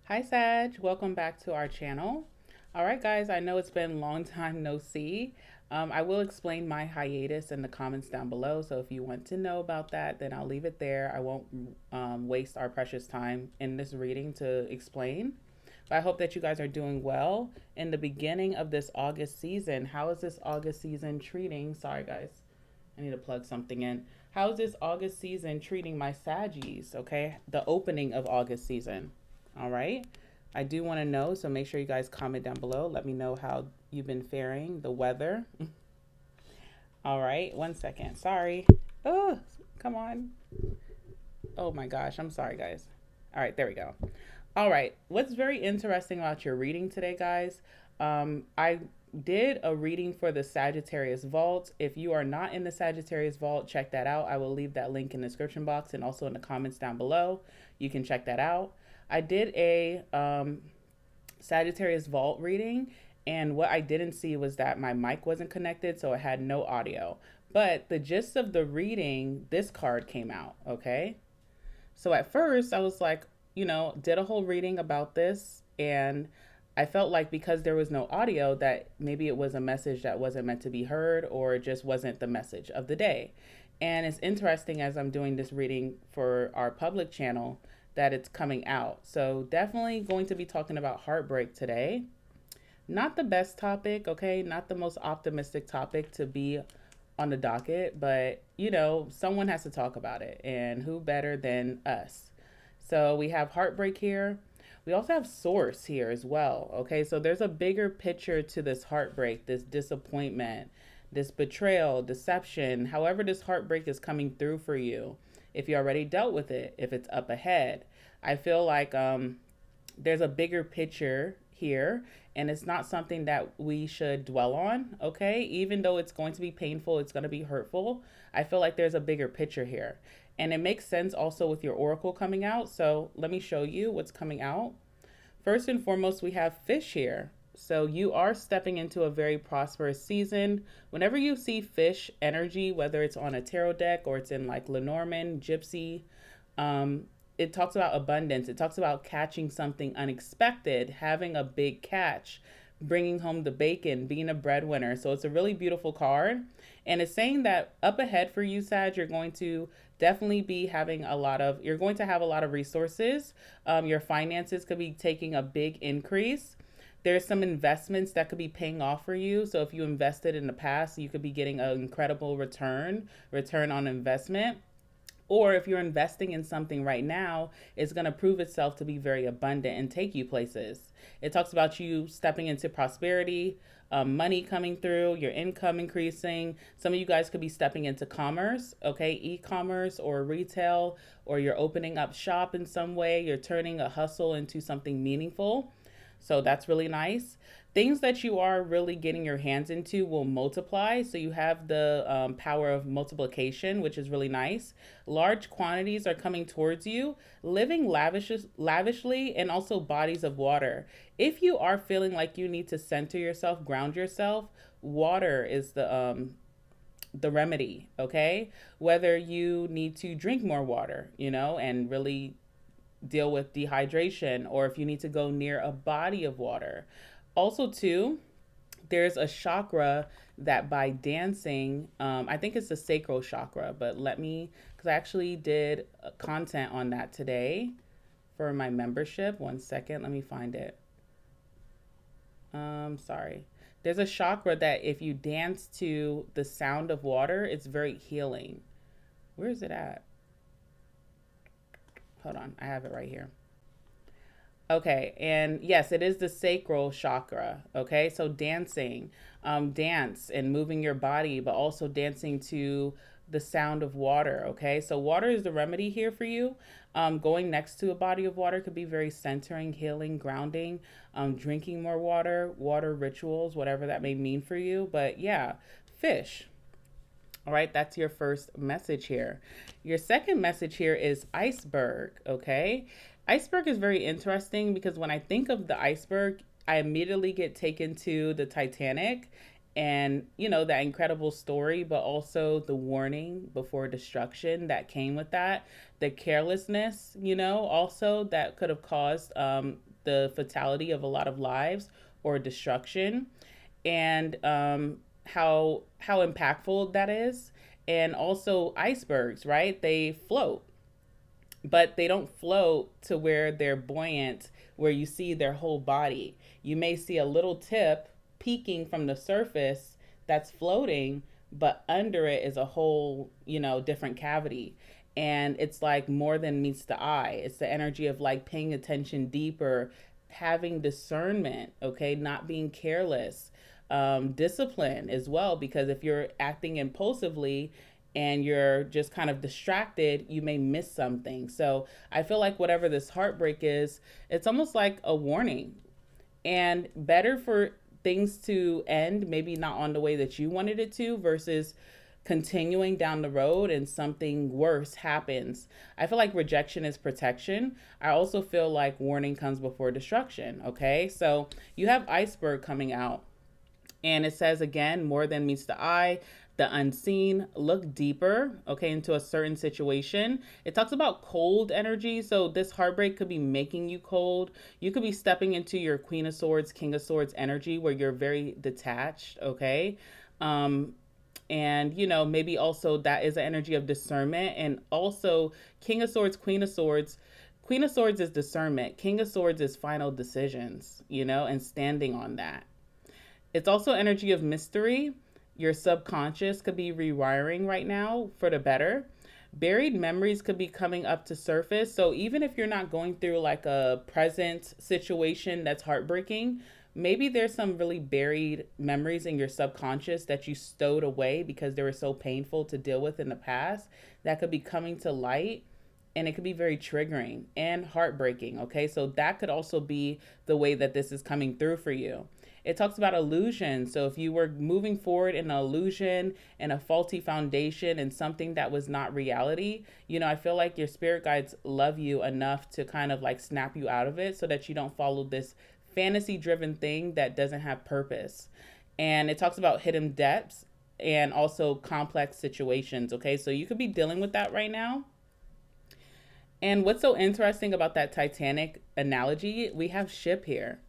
Hi Sag, welcome back to our channel. All right guys, I know it's been a long time no see. I will explain my hiatus in the comments down below, so if you want to know about that, then I'll leave it there. I won't waste our precious time in this reading to explain. But I hope that you guys are doing well in the beginning of this August season. How is this August season treating? Sorry guys, I need to plug something in. How is this August season treating my Saggies? Okay, the opening of August season. All right. I do want to know, so make sure you guys comment down below. Let me know how you've been faring, the weather. All right. 1 second. Sorry. Oh, come on. Oh my gosh. I'm sorry, guys. All right. There we go. All right. What's very interesting about your reading today, guys? I did a reading for the Sagittarius Vault. If you are not in the Sagittarius Vault, check that out. I will leave that link in the description box and also in the comments down below. You can check that out. I did a Sagittarius Vault reading, and what I didn't see was that my mic wasn't connected, so it had no audio. But the gist of the reading, this card came out, okay? So at first, I was like, did a whole reading about this, and I felt like because there was no audio, that maybe it was a message that wasn't meant to be heard, or it just wasn't the message of the day. And it's interesting as I'm doing this reading for our public channel that it's coming out. So definitely going to be talking about heartbreak today. Not the best topic, okay? Not the most optimistic topic to be on the docket, but someone has to talk about it, and who better than us? So we have heartbreak here. We also have source here as well, okay? So there's a bigger picture to this heartbreak, this disappointment, this betrayal, deception, however this heartbreak is coming through for you. If you already dealt with it, if it's up ahead. I feel like there's a bigger picture here, and it's not something that we should dwell on, okay? Even though it's going to be painful, it's going to be hurtful. I feel like there's a bigger picture here. And it makes sense also with your oracle coming out. So let me show you what's coming out. First and foremost, we have fish here. So you are stepping into a very prosperous season. Whenever you see fish energy, whether it's on a tarot deck or it's in like Lenormand, Gypsy, it talks about abundance. It talks about catching something unexpected, having a big catch, bringing home the bacon, being a breadwinner. So it's a really beautiful card. And it's saying that up ahead for you, Sag, you're going to definitely be having you're going to have a lot of resources. Your finances could be taking a big increase. There's some investments that could be paying off for you. So if you invested in the past, you could be getting an incredible return on investment. Or if you're investing in something right now, it's going to prove itself to be very abundant and take you places. It talks about you stepping into prosperity, money coming through, your income increasing. Some of you guys could be stepping into commerce, okay, e-commerce or retail, or you're opening up shop in some way. You're turning a hustle into something meaningful. So that's really nice. Things that you are really getting your hands into will multiply. So you have the power of multiplication, which is really nice. Large quantities are coming towards you, living lavishly, and also bodies of water. If you are feeling like you need to center yourself, ground yourself, water is the remedy, okay? Whether you need to drink more water, and really deal with dehydration, or if you need to go near a body of water. Also, too, there's a chakra that by dancing, I think it's the sacral chakra, but because I actually did content on that today for my membership. 1 second, let me find it. Sorry. There's a chakra that if you dance to the sound of water, it's very healing. Where is it at? Hold on, I have it right here. Okay, and yes, it is the sacral chakra. Okay, so dancing, dance and moving your body, but also dancing to the sound of water. Okay, so water is the remedy here for you. Going next to a body of water could be very centering, healing, grounding, drinking more water, water rituals, whatever that may mean for you. But yeah, fish. All right, that's your first message here. Your second message here is iceberg, okay? Iceberg is very interesting because when I think of the iceberg, I immediately get taken to the Titanic and you know, that incredible story, but also the warning before destruction that came with that, the carelessness, you know, also that could have caused the fatality of a lot of lives or destruction, and how impactful that is. And also icebergs, right? They float, but they don't float to where they're buoyant, where you see their whole body. You may see a little tip peeking from the surface that's floating, but under it is a whole, you know, different cavity. And it's like more than meets the eye. It's the energy of like paying attention deeper, having discernment, okay, not being careless, discipline as well, because if you're acting impulsively and you're just kind of distracted, you may miss something. So I feel like whatever this heartbreak is, it's almost like a warning, and better for things to end maybe not on the way that you wanted it to versus continuing down the road and something worse happens. I feel like rejection is protection. I also feel like warning comes before destruction. Okay, so you have iceberg coming out, and it says again, more than meets the eye, the unseen, look deeper, okay, into a certain situation. It talks about cold energy. So this heartbreak could be making you cold. You could be stepping into your Queen of Swords, King of Swords energy where you're very detached, okay? And, you know, maybe also that is an energy of discernment. And also, King of Swords, Queen of Swords. Queen of Swords is discernment. King of Swords is final decisions, you know, and standing on that. It's also energy of mystery. Your subconscious could be rewiring right now for the better. Buried memories could be coming up to surface. So even if you're not going through like a present situation that's heartbreaking, maybe there's some really buried memories in your subconscious that you stowed away because they were so painful to deal with in the past that could be coming to light, and it could be very triggering and heartbreaking. Okay, so that could also be the way that this is coming through for you. It talks about illusion. So if you were moving forward in an illusion and a faulty foundation and something that was not reality, you know, I feel like your spirit guides love you enough to kind of like snap you out of it so that you don't follow this fantasy driven thing that doesn't have purpose. And it talks about hidden depths and also complex situations. Okay, so you could be dealing with that right now. And what's so interesting about that Titanic analogy, we have ship here.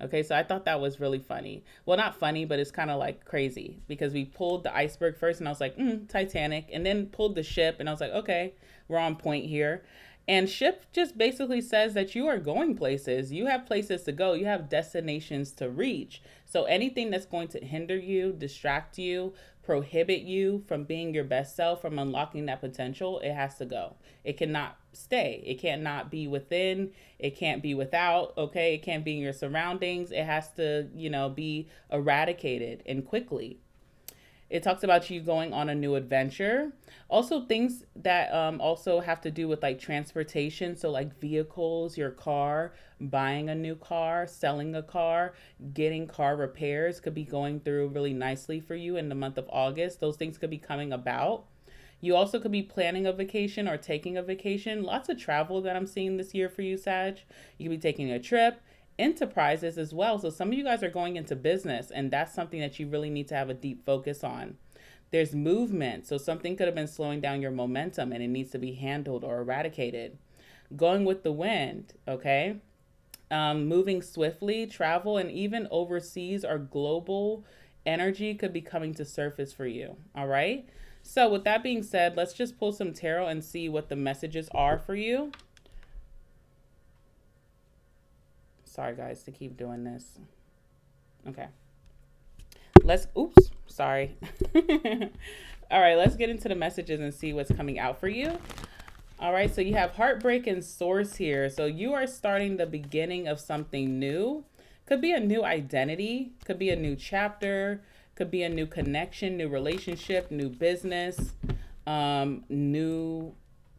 Okay, so I thought that was really funny. Well, not funny, but it's kind of like crazy because we pulled the iceberg first and I was like, Titanic, and then pulled the ship and I was like, okay, we're on point here. And ship just basically says that you are going places. You have places to go. You have destinations to reach. So anything that's going to hinder you, distract you, prohibit you from being your best self, from unlocking that potential, it has to go. It cannot stay. It cannot be within. It can't be without. Okay. It can't be in your surroundings. It has to, you know, be eradicated and quickly. It talks about you going on a new adventure. Also, things that also have to do with like transportation. So, like vehicles, your car, buying a new car, selling a car, getting car repairs could be going through really nicely for you in the month of August. Those things could be coming about. You also could be planning a vacation or taking a vacation. Lots of travel that I'm seeing this year for you, Sag. You could be taking a trip, enterprises as well. So some of you guys are going into business, and that's something that you really need to have a deep focus on. There's movement. So something could have been slowing down your momentum and it needs to be handled or eradicated. Going with the wind, okay? Moving swiftly, travel, and even overseas or global energy could be coming to surface for you. All right. So with that being said, let's just pull some tarot and see what the messages are for you. Sorry guys to keep doing this. Okay. Oops, sorry. All right, let's get into the messages and see what's coming out for you. All right, so you have heartbreak and source here. So you are starting the beginning of something new. Could be a new identity, could be a new chapter, could be a new connection, new relationship, new business, new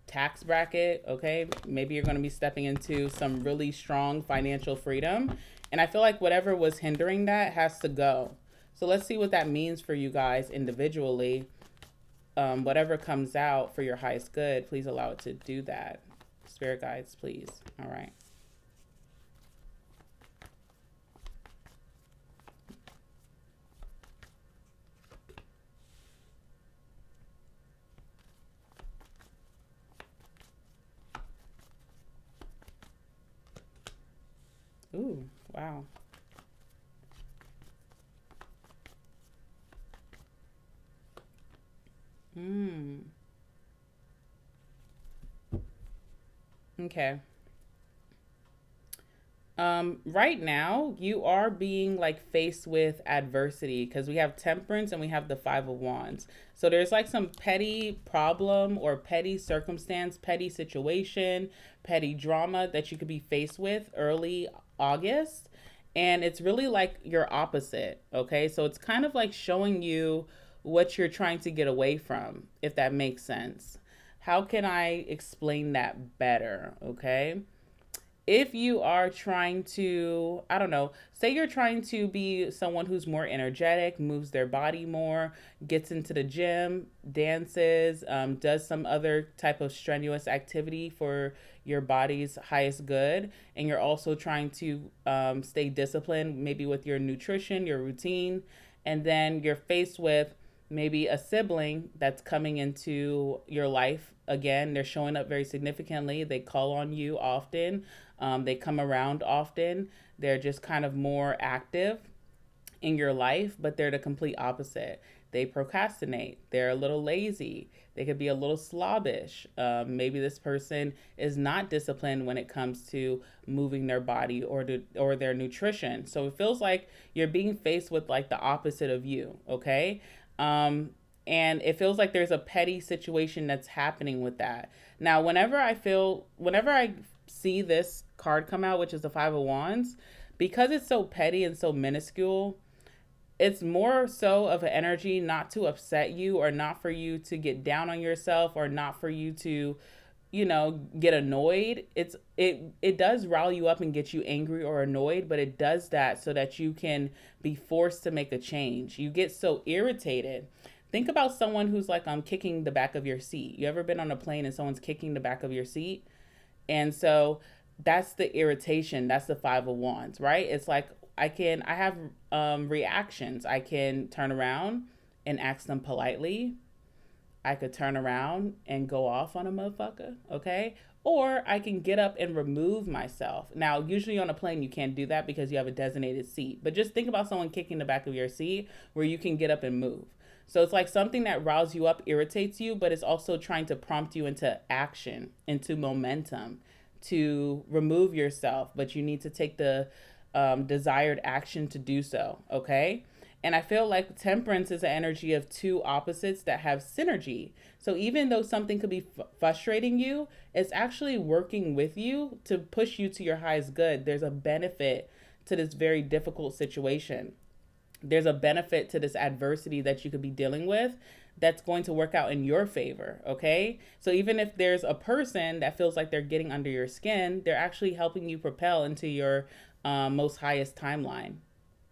tax bracket, okay? Maybe you're going to be stepping into some really strong financial freedom. And I feel like whatever was hindering that has to go. So let's see what that means for you guys individually. Whatever comes out for your highest good, please allow it to do that. Spirit guides, please. All right. Ooh, wow. Mm. Okay. Right now, you are being like faced with adversity because we have temperance and we have the five of wands. So there's like some petty problem or petty circumstance, petty situation, petty drama that you could be faced with early August. And it's really like your opposite. Okay. So it's kind of like showing you what you're trying to get away from, if that makes sense. How can I explain that better? Okay, if you are trying to, I don't know, say you're trying to be someone who's more energetic, moves their body more, gets into the gym, dances, does some other type of strenuous activity for your body's highest good, and you're also trying to stay disciplined, maybe with your nutrition, your routine, and then you're faced with maybe a sibling that's coming into your life again. They're showing up very significantly. They call on you often. They come around often. They're just kind of more active in your life, but they're the complete opposite. They procrastinate. They're a little lazy. They could be a little slobbish. Maybe this person is not disciplined when it comes to moving their body or their nutrition. So it feels like you're being faced with like the opposite of you. Okay. Um, and it feels like there's a petty situation that's happening with that. Now, whenever I see this card come out, which is the Five of Wands, because it's so petty and so minuscule, it's more so of an energy not to upset you or not for you to get down on yourself or not for you to, get annoyed. It does rile you up and get you angry or annoyed, but it does that so that you can be forced to make a change. You get so irritated. Think about someone who's like kicking the back of your seat. You ever been on a plane and someone's kicking the back of your seat? And so that's the irritation. That's the Five of Wands, right? It's like I have reactions. I can turn around and ask them politely. I could turn around and go off on a motherfucker, okay? Or I can get up and remove myself. Now, usually on a plane, you can't do that because you have a designated seat. But just think about someone kicking the back of your seat where you can get up and move. So it's like something that riles you up, irritates you, but it's also trying to prompt you into action, into momentum, to remove yourself. But you need to take the desired action to do so, okay? And I feel like temperance is an energy of two opposites that have synergy. So even though something could be frustrating you, it's actually working with you to push you to your highest good. There's a benefit to this very difficult situation. There's a benefit to this adversity that you could be dealing with that's going to work out in your favor, okay? So even if there's a person that feels like they're getting under your skin, they're actually helping you propel into your most highest timeline.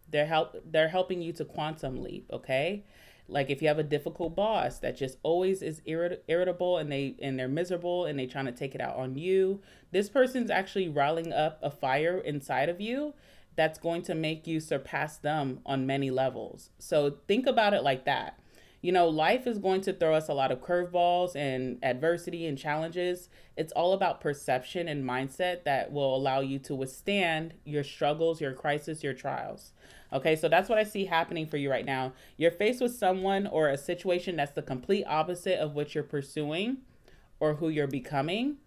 They're helping you to quantum leap, okay? Like if you have a difficult boss that just always is irritable and they're miserable and they trying to take it out on you, this person's actually riling up a fire inside of you that's going to make you surpass them on many levels. So think about it like that. Life is going to throw us a lot of curveballs and adversity and challenges. It's all about perception and mindset that will allow you to withstand your struggles, your crisis, your trials. Okay, so that's what I see happening for you right now. You're faced with someone or a situation that's the complete opposite of what you're pursuing or who you're becoming.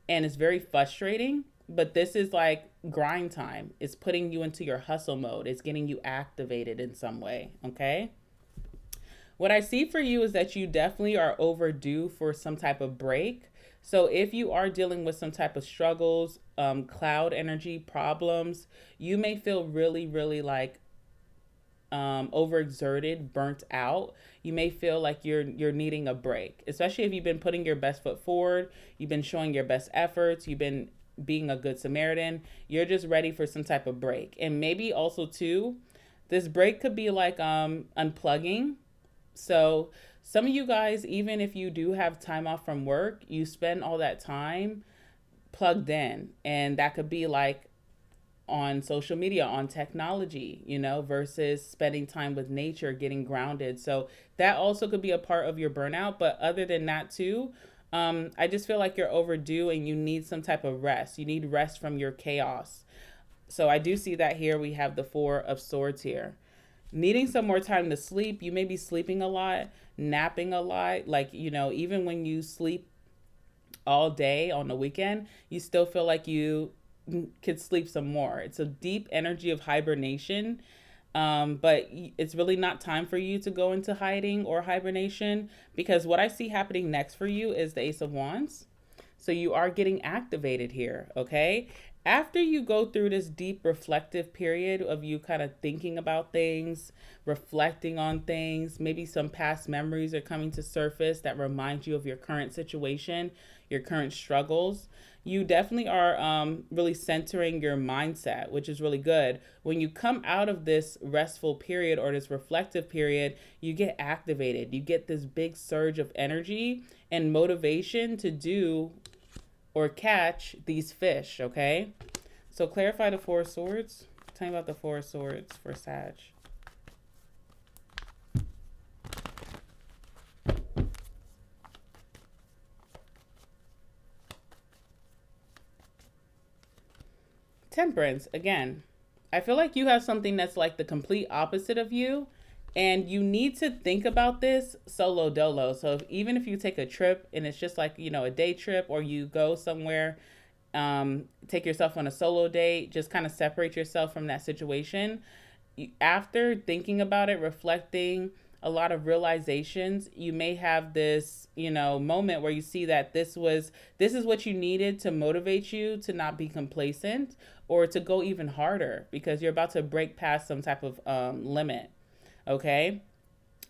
And it's very frustrating, but this is like grind time. It's putting you into your hustle mode, it's getting you activated in some way. Okay. What I see for you is that you definitely are overdue for some type of break. So if you are dealing with some type of struggles, cloud energy problems, you may feel really, really like overexerted, burnt out. You may feel like you're needing a break, especially if you've been putting your best foot forward, you've been showing your best efforts, you've been being a good Samaritan. You're just ready for some type of break. And maybe also too, this break could be like unplugging. So some of you guys, even if you do have time off from work, you spend all that time plugged in. And that could be like on social media, on technology, versus spending time with nature, getting grounded. So that also could be a part of your burnout. But other than that too, I just feel like you're overdue and you need some type of rest. You need rest from your chaos. So I do see that here. We have the Four of Swords here. Needing some more time to sleep. You may be sleeping a lot, napping a lot. Like, even when you sleep all day on the weekend, you still feel like you could sleep some more. It's a deep energy of hibernation. But it's really not time for you to go into hiding or hibernation, because what I see happening next for you is the Ace of Wands. So you are getting activated here, okay? After you go through this deep reflective period of you kind of thinking about things, reflecting on things, maybe some past memories are coming to surface that remind you of your current situation, your current struggles. You definitely are really centering your mindset, which is really good. When you come out of this restful period or this reflective period, you get activated. You get this big surge of energy and motivation to do or catch these fish, okay? So clarify the Four of Swords. Tell me about the Four of Swords for Sag. Temperance, again. I feel like you have something that's like the complete opposite of you, and you need to think about this solo dolo. So even if you take a trip and it's just like, a day trip, or you go somewhere, take yourself on a solo date, just kind of separate yourself from that situation. After thinking about it, reflecting, a lot of realizations, you may have this, moment where you see that this is what you needed to motivate you to not be complacent or to go even harder, because you're about to break past some type of limit. Okay.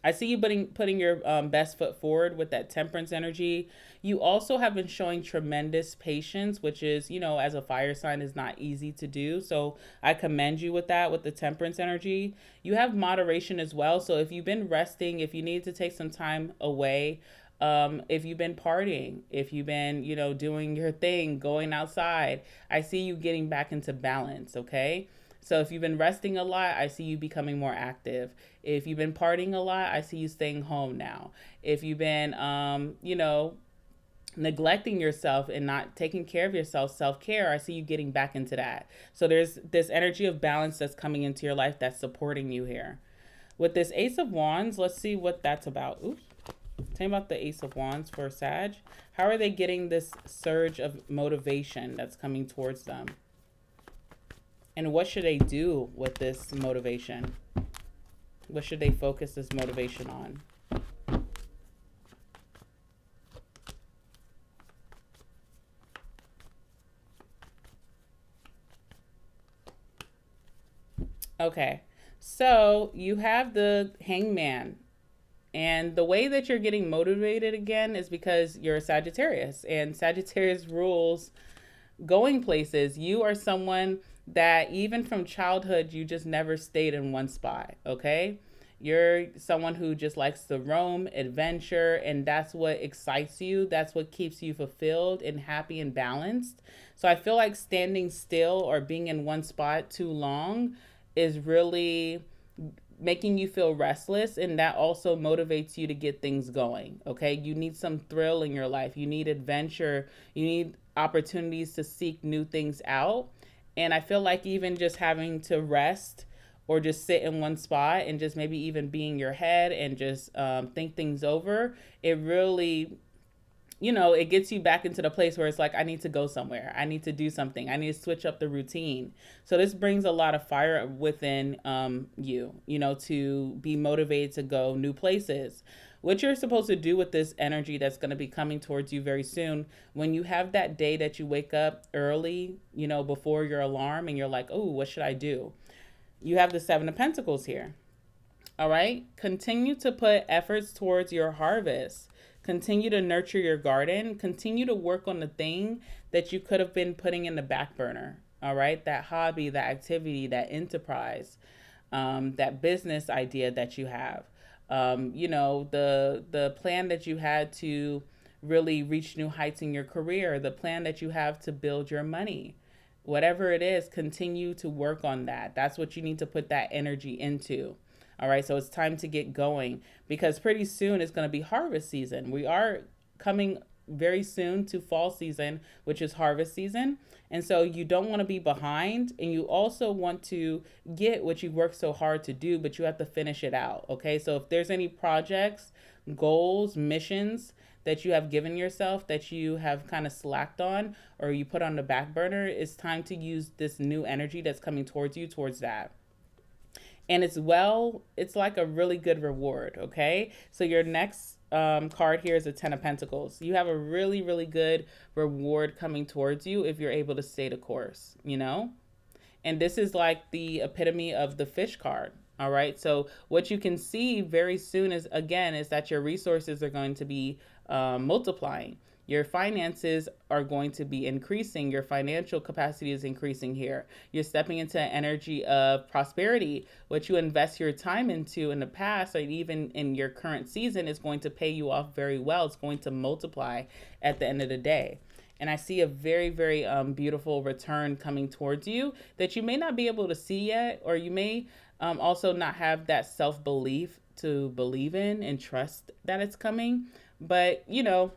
I see you putting your best foot forward with that temperance energy. You also have been showing tremendous patience, which is, as a fire sign, is not easy to do. So I commend you with that, with the temperance energy. You have moderation as well. So if you've been resting, if you need to take some time away, if you've been partying, if you've been, doing your thing, going outside, I see you getting back into balance. Okay. So if you've been resting a lot, I see you becoming more active. If you've been partying a lot, I see you staying home now. If you've been, neglecting yourself and not taking care of yourself, self-care, I see you getting back into that. So there's this energy of balance that's coming into your life that's supporting you here. With this Ace of Wands, let's see what that's about. Oops. Tell me about the Ace of Wands for Sag. How are they getting this surge of motivation that's coming towards them? And what should they do with this motivation? What should they focus this motivation on? Okay, so you have the Hangman. And the way that you're getting motivated again is because you're a Sagittarius. And Sagittarius rules going places. You are someone that even from childhood, you just never stayed in one spot, okay? You're someone who just likes to roam, adventure, and that's what excites you. That's what keeps you fulfilled and happy and balanced. So I feel like standing still or being in one spot too long is really making you feel restless, and that also motivates you to get things going. Okay, you need some thrill in your life, you need adventure, you need opportunities to seek new things out. And I feel like even just having to rest or just sit in one spot and just maybe even be in your head and just think things over, it really, it gets you back into the place where it's like, I need to go somewhere. I need to do something. I need to switch up the routine. So this brings a lot of fire within you, to be motivated to go new places. What you're supposed to do with this energy that's going to be coming towards you very soon, when you have that day that you wake up early, before your alarm, and you're like, oh, what should I do? You have the Seven of Pentacles here. All right. Continue to put efforts towards your harvest. Continue to nurture your garden. Continue to work on the thing that you could have been putting in the back burner. All right. That hobby, that activity, that enterprise, that business idea that you have. The plan that you had to really reach new heights in your career, the plan that you have to build your money. Whatever it is, continue to work on that. That's what you need to put that energy into. All right, so it's time to get going, because pretty soon it's going to be harvest season. We are coming very soon to fall season, which is harvest season. And so you don't want to be behind, and you also want to get what you worked so hard to do, but you have to finish it out. Okay. So if there's any projects, goals, missions that you have given yourself that you have kind of slacked on or you put on the back burner, it's time to use this new energy that's coming towards you towards that. And it's like a really good reward. Okay. So your next card here is a 10 of Pentacles. You have a really, really good reward coming towards you if you're able to stay the course, you know? And this is like the epitome of the fish card. All right. So what you can see very soon is, again, is that your resources are going to be multiplying. Your finances are going to be increasing. Your financial capacity is increasing here. You're stepping into an energy of prosperity. What you invest your time into in the past, or even in your current season, is going to pay you off very well. It's going to multiply at the end of the day. And I see a very, very beautiful return coming towards you that you may not be able to see yet, or you may also not have that self-belief to believe in and trust that it's coming. But, you know,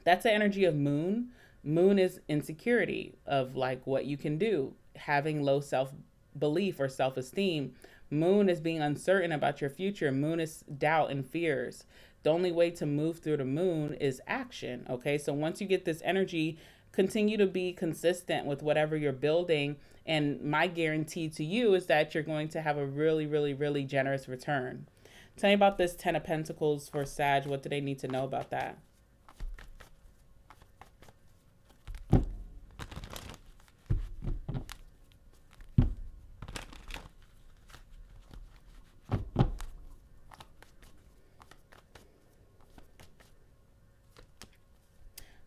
that's the energy of moon. Moon is insecurity of like what you can do, having low self-belief or self-esteem. Moon is being uncertain about your future. Moon is doubt and fears. The only way to move through the moon is action. Okay. So once you get this energy, continue to be consistent with whatever you're building. And my guarantee to you is that you're going to have a really, really, really generous return. Tell me about this 10 of Pentacles for Sag. What do they need to know about that?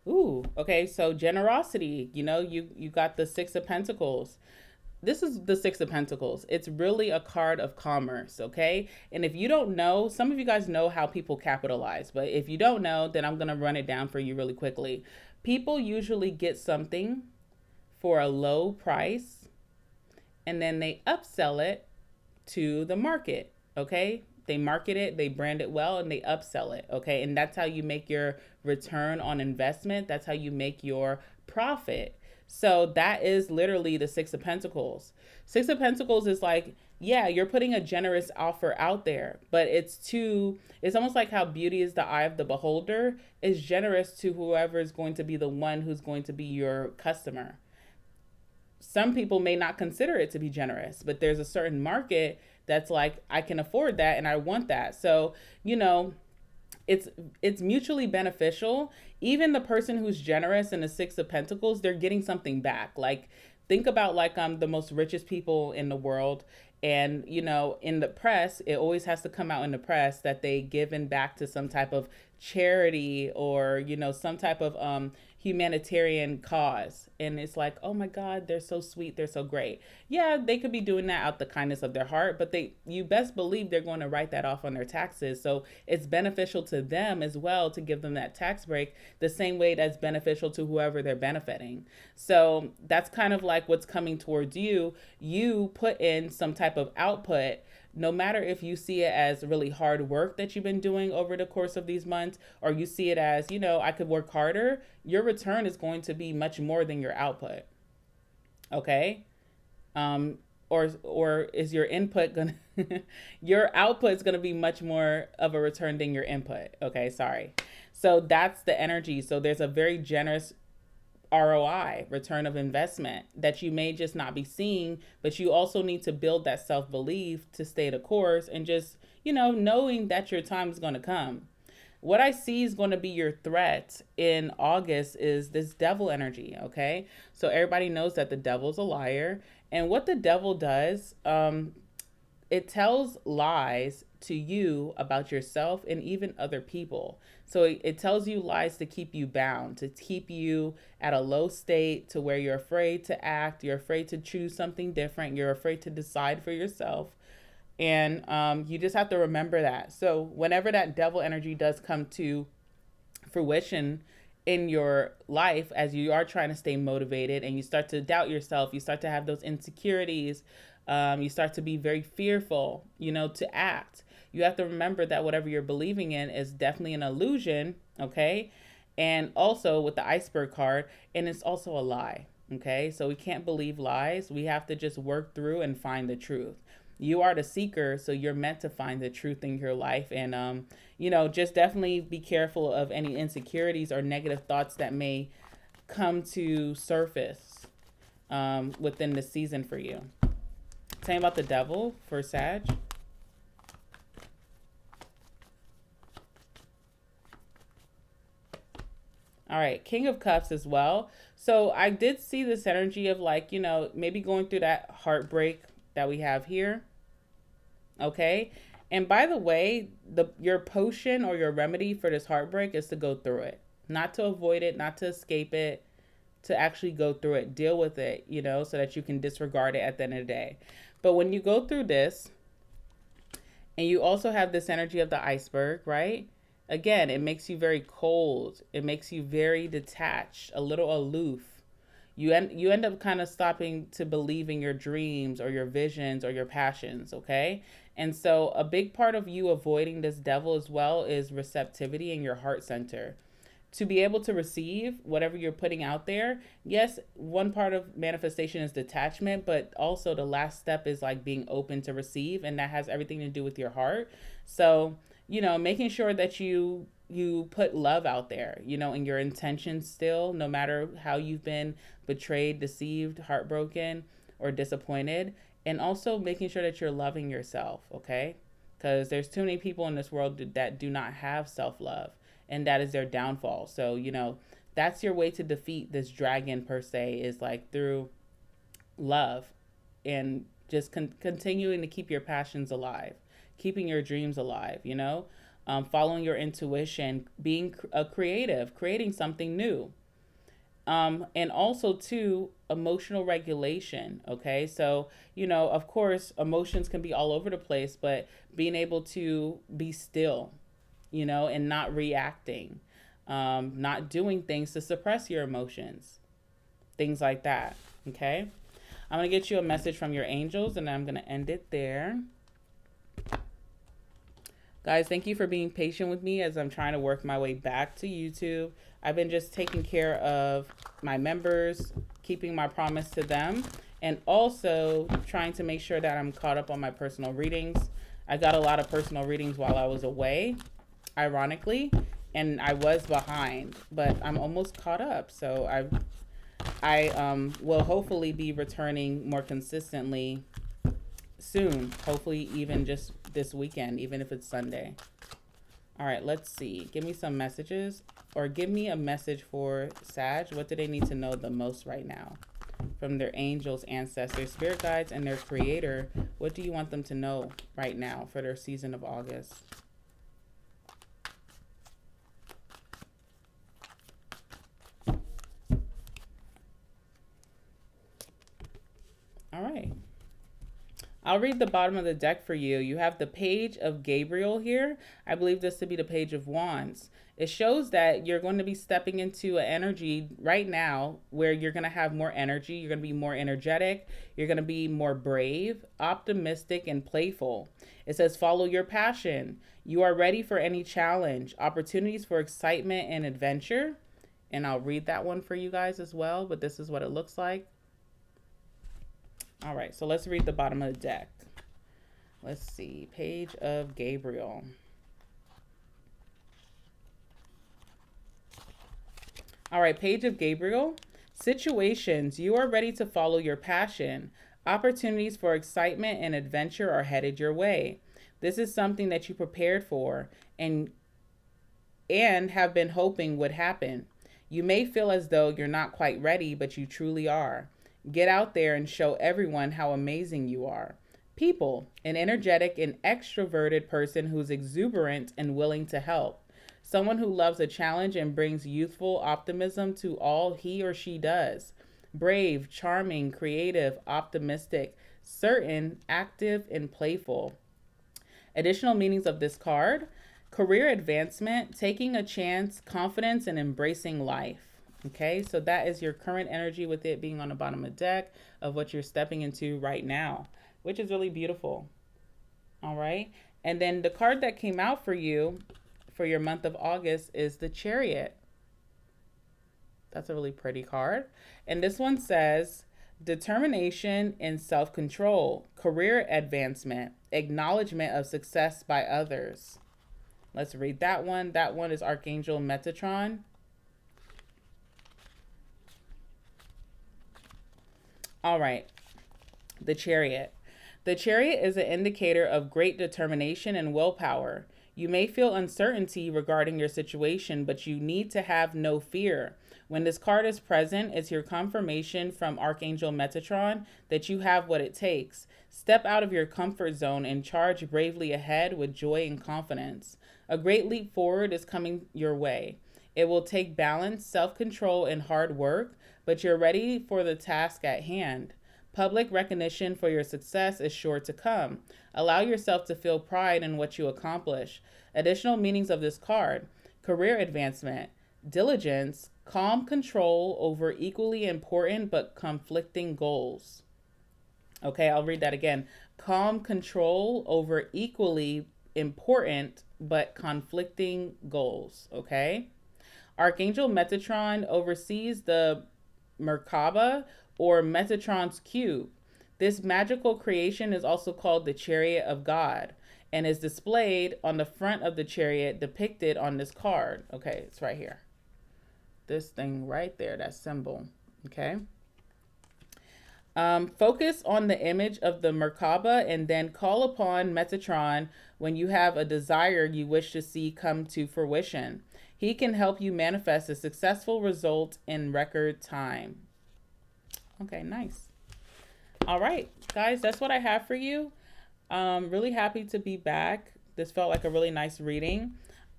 Ooh, okay, so generosity, you know, you got the 6 of Pentacles. This is the 6 of Pentacles. It's really a card of commerce, okay? And if you don't know, some of you guys know how people capitalize, but if you don't know, then I'm going to run it down for you really quickly. People usually get something for a low price and then they upsell it to the market, okay? They market it, they brand it well, and they upsell it, okay? And that's how you make your return on investment. That's how you make your profit. So that is literally the 6 of Pentacles. 6 of Pentacles is like, yeah, you're putting a generous offer out there, but it's almost like how beauty is the eye of the beholder. Is generous to whoever is going to be the one who's going to be your customer. Some people may not consider it to be generous, but there's a certain market that's like, I can afford that and I want that. So, you know, it's mutually beneficial. Even the person who's generous in the 6 of Pentacles, they're getting something back. Like, think about like the most richest people in the world. And, you know, in the press, it always has to come out in the press that they given back to some type of charity or, you know, some type of humanitarian cause. And it's like, oh my God, they're so sweet. They're so great. Yeah, they could be doing that out the kindness of their heart, but you best believe they're going to write that off on their taxes. So it's beneficial to them as well to give them that tax break the same way that's beneficial to whoever they're benefiting. So that's kind of like what's coming towards you. You put in some type of output, no matter if you see it as really hard work that you've been doing over the course of these months, or you see it as, you know, I could work harder, your return is going to be much more than your output. Okay. Or is your input gonna your output is gonna be much more of a return than your input. Okay, sorry. So that's the energy. So there's a very generous ROI, return of investment, that you may just not be seeing, but you also need to build that self-belief to stay the course and just, you know, knowing that your time is going to come. What I see is going to be your threat in August is this devil energy, okay? So everybody knows that the devil's a liar. And what the devil does, it tells lies to you about yourself and even other people. So it tells you lies to keep you bound, to keep you at a low state, to where you're afraid to act, you're afraid to choose something different, you're afraid to decide for yourself. And you just have to remember that. So whenever that devil energy does come to fruition in your life, as you are trying to stay motivated and you start to doubt yourself, you start to have those insecurities, you start to be very fearful, you know, to act. You have to remember that whatever you're believing in is definitely an illusion, okay? And also with the iceberg card, and it's also a lie. Okay, so we can't believe lies. We have to just work through and find the truth. You are the seeker, so you're meant to find the truth in your life. And just definitely be careful of any insecurities or negative thoughts that may come to surface within the season for you. Tell me about the devil for Sag. All right, King of Cups as well. So I did see this energy of like, maybe going through that heartbreak that we have here. Okay. And by the way, your potion or your remedy for this heartbreak is to go through it, not to avoid it, not to escape it, to actually go through it, deal with it, so that you can disregard it at the end of the day. But when you go through this, and you also have this energy of the iceberg, right? Again, it makes you very cold. It makes you very detached, a little aloof. You end up kind of stopping to believe in your dreams or your visions or your passions, okay? And so a big part of you avoiding this devil as well is receptivity in your heart center. To be able to receive whatever you're putting out there. Yes, one part of manifestation is detachment, but also the last step is like being open to receive, and that has everything to do with your heart. So, making sure that you put love out there, in your intentions still, no matter how you've been betrayed, deceived, heartbroken, or disappointed, and also making sure that you're loving yourself, okay? Because there's too many people in this world that do not have self-love, and that is their downfall. So, that's your way to defeat this dragon per se, is like through love and just continuing to keep your passions alive, keeping your dreams alive, following your intuition, being a creative, creating something new. And also too, emotional regulation. Okay. So, of course, emotions can be all over the place, but being able to be still, and not reacting, not doing things to suppress your emotions, things like that. Okay. I'm going to get you a message from your angels, and I'm going to end it there. Guys, thank you for being patient with me as I'm trying to work my way back to YouTube. I've been just taking care of my members, keeping my promise to them, and also trying to make sure that I'm caught up on my personal readings. I got a lot of personal readings while I was away, ironically, and I was behind, but I'm almost caught up. So I will hopefully be returning more consistently soon, hopefully even just this weekend, even if it's Sunday. All right, let's see. Give me some messages, or give me a message for Sag. What do they need to know the most right now from their angels, ancestors, spirit guides, and their creator? What do you want them to know right now for their season of August? All right. I'll read the bottom of the deck for you. You have the Page of Gabriel here. I believe this to be the Page of Wands. It shows that you're going to be stepping into an energy right now where you're going to have more energy. You're going to be more energetic. You're going to be more brave, optimistic, and playful. It says, follow your passion. You are ready for any challenge, opportunities for excitement and adventure. And I'll read that one for you guys as well, but this is what it looks like. All right, so let's read the bottom of the deck. Let's see, Page of Gabriel. All right, Page of Gabriel. Situations, you are ready to follow your passion. Opportunities for excitement and adventure are headed your way. This is something that you prepared for and have been hoping would happen. You may feel as though you're not quite ready, but you truly are. Get out there and show everyone how amazing you are. People, an energetic and extroverted person who's exuberant and willing to help. Someone who loves a challenge and brings youthful optimism to all he or she does. Brave, charming, creative, optimistic, certain, active, and playful. Additional meanings of this card: career advancement, taking a chance, confidence, and embracing life. Okay, so that is your current energy with it being on the bottom of the deck of what you're stepping into right now, which is really beautiful. All right, and then the card that came out for you for your month of August is the Chariot. That's a really pretty card. And this one says determination and self control, career advancement, acknowledgement of success by others. Let's read that one. That one is Archangel Metatron. All right. The Chariot. The Chariot is an indicator of great determination and willpower. You may feel uncertainty regarding your situation, but you need to have no fear. When this card is present, it's your confirmation from Archangel Metatron that you have what it takes. Step out of your comfort zone and charge bravely ahead with joy and confidence. A great leap forward is coming your way. It will take balance, self-control, and hard work, but you're ready for the task at hand. Public recognition for your success is sure to come. Allow yourself to feel pride in what you accomplish. Additional meanings of this card: career advancement, diligence, calm control over equally important but conflicting goals. Okay, I'll read that again. Calm control over equally important but conflicting goals. Okay. Archangel Metatron oversees the Merkaba, or Metatron's cube. This magical creation is also called the Chariot of God and is displayed on the front of the chariot depicted on this card. Okay, it's right here. This thing right there, that symbol. Okay. Focus on the image of the Merkaba and then call upon Metatron when you have a desire you wish to see come to fruition. He can help you manifest a successful result in record time. Okay, nice. All right, guys, that's what I have for you. Really happy to be back. This felt like a really nice reading.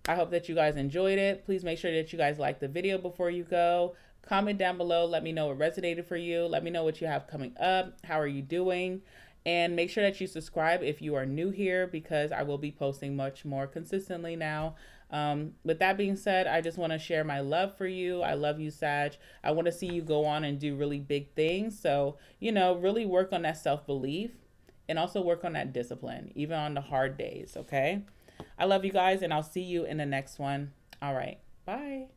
I hope that you guys enjoyed it. Please make sure that you guys like the video before you go. Comment down below. Let me know what resonated for you. Let me know what you have coming up. How are you doing? And make sure that you subscribe if you are new here, because I will be posting much more consistently now. With that being said, I just want to share my love for you. I love you, Sag. I want to see you go on and do really big things. So, really work on that self-belief and also work on that discipline, even on the hard days, okay? I love you guys, and I'll see you in the next one. All right, bye.